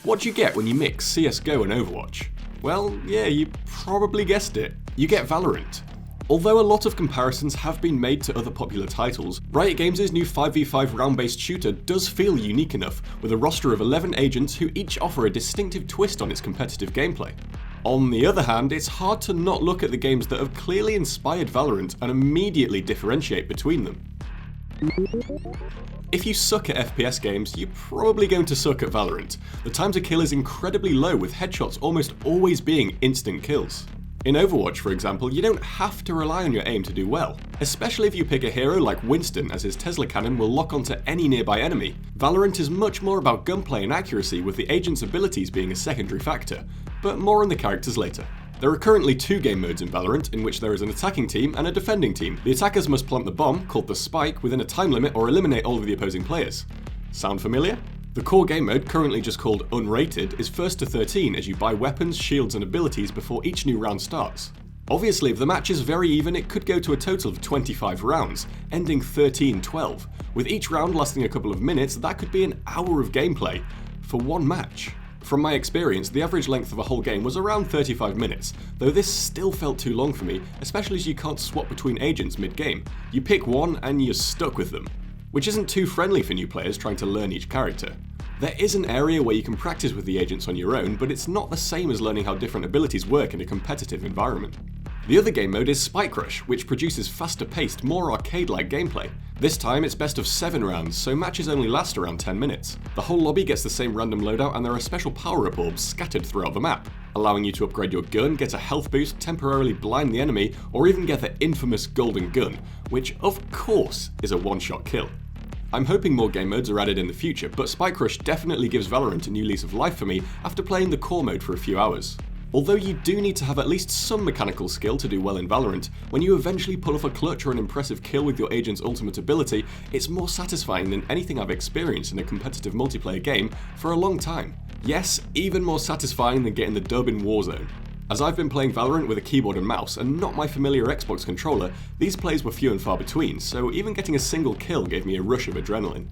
What do you get when you mix CSGO and Overwatch? Well, yeah, you probably guessed it. You get Valorant. Although a lot of comparisons have been made to other popular titles, Riot Games' new 5v5 round-based shooter does feel unique enough, with a roster of 11 agents who each offer a distinctive twist on its competitive gameplay. On the other hand, it's hard to not look at the games that have clearly inspired Valorant and immediately differentiate between them. If you suck at FPS games, you're probably going to suck at Valorant. The time to kill is incredibly low, with headshots almost always being instant kills. In Overwatch, for example, you don't have to rely on your aim to do well, especially if you pick a hero like Winston, as his Tesla cannon will lock onto any nearby enemy. Valorant is much more about gunplay and accuracy, with the agent's abilities being a secondary factor, but more on the characters later. There are currently 2 game modes in Valorant, in which there is an attacking team and a defending team. The attackers must plant the bomb, called the spike, within a time limit or eliminate all of the opposing players. Sound familiar? The core game mode, currently just called Unrated, is 1st to 13 as you buy weapons, shields and abilities before each new round starts. Obviously, if the match is very even, it could go to a total of 25 rounds, ending 13-12. With each round lasting a couple of minutes, that could be an hour of gameplay for one match. From my experience, the average length of a whole game was around 35 minutes, though this still felt too long for me, especially as you can't swap between agents mid-game. You pick one and you're stuck with them, which isn't too friendly for new players trying to learn each character. There is an area where you can practice with the agents on your own, but it's not the same as learning how different abilities work in a competitive environment. The other game mode is Spike Rush, which produces faster-paced, more arcade-like gameplay. This time it's best of 7 rounds, so matches only last around 10 minutes. The whole lobby gets the same random loadout, and there are special power-up orbs scattered throughout the map, allowing you to upgrade your gun, get a health boost, temporarily blind the enemy, or even get the infamous golden gun, which of course is a one-shot kill. I'm hoping more game modes are added in the future, but Spike Rush definitely gives Valorant a new lease of life for me after playing the core mode for a few hours. Although you do need to have at least some mechanical skill to do well in Valorant, when you eventually pull off a clutch or an impressive kill with your agent's ultimate ability, it's more satisfying than anything I've experienced in a competitive multiplayer game for a long time. Yes, even more satisfying than getting the dub in Warzone. As I've been playing Valorant with a keyboard and mouse, and not my familiar Xbox controller, these plays were few and far between, so even getting a single kill gave me a rush of adrenaline.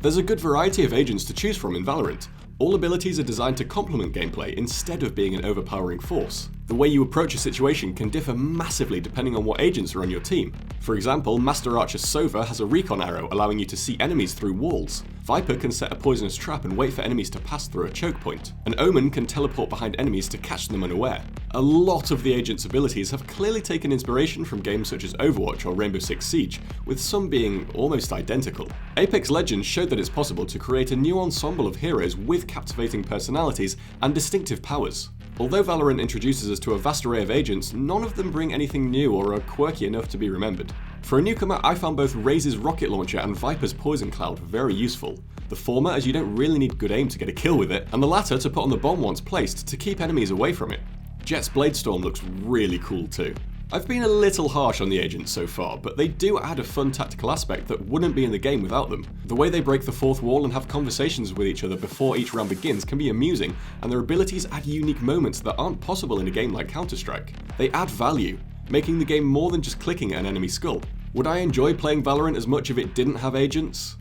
There's a good variety of agents to choose from in Valorant. All abilities are designed to complement gameplay instead of being an overpowering force. The way you approach a situation can differ massively depending on what agents are on your team. For example, Master Archer Sova has a recon arrow allowing you to see enemies through walls. Viper can set a poisonous trap and wait for enemies to pass through a choke point. And Omen can teleport behind enemies to catch them unaware. A lot of the agent's abilities have clearly taken inspiration from games such as Overwatch or Rainbow Six Siege, with some being almost identical. Apex Legends showed that it's possible to create a new ensemble of heroes with captivating personalities and distinctive powers. Although Valorant introduces us to a vast array of agents, none of them bring anything new or are quirky enough to be remembered. For a newcomer, I found both Raze's rocket launcher and Viper's poison cloud very useful. The former, as you don't really need good aim to get a kill with it, and the latter to put on the bomb once placed to keep enemies away from it. Jet's Bladestorm looks really cool too. I've been a little harsh on the agents so far, but they do add a fun tactical aspect that wouldn't be in the game without them. The way they break the fourth wall and have conversations with each other before each round begins can be amusing, and their abilities add unique moments that aren't possible in a game like Counter-Strike. They add value, making the game more than just clicking at an enemy skull. Would I enjoy playing Valorant as much if it didn't have agents?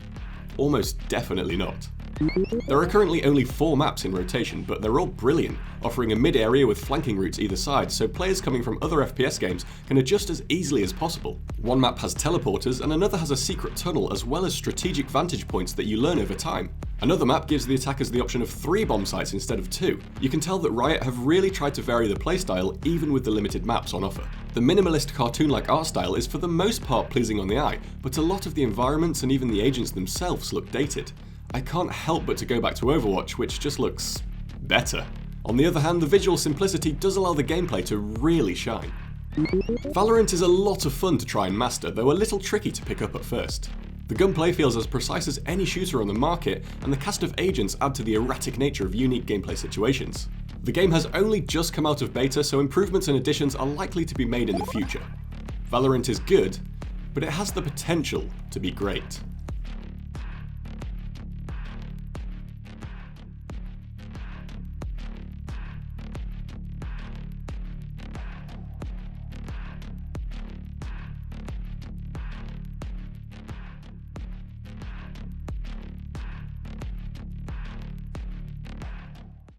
Almost definitely not. There are currently only 4 maps in rotation, but they're all brilliant, offering a mid-area with flanking routes either side, so players coming from other FPS games can adjust as easily as possible. One map has teleporters, and another has a secret tunnel, as well as strategic vantage points that you learn over time. Another map gives the attackers the option of 3 bomb sites instead of 2. You can tell that Riot have really tried to vary the playstyle even with the limited maps on offer. The minimalist cartoon-like art style is for the most part pleasing on the eye, but a lot of the environments and even the agents themselves look dated. I can't help but to go back to Overwatch, which just looks better. On the other hand, the visual simplicity does allow the gameplay to really shine. Valorant is a lot of fun to try and master, though a little tricky to pick up at first. The gunplay feels as precise as any shooter on the market, and the cast of agents add to the erratic nature of unique gameplay situations. The game has only just come out of beta, so improvements and additions are likely to be made in the future. Valorant is good, but it has the potential to be great.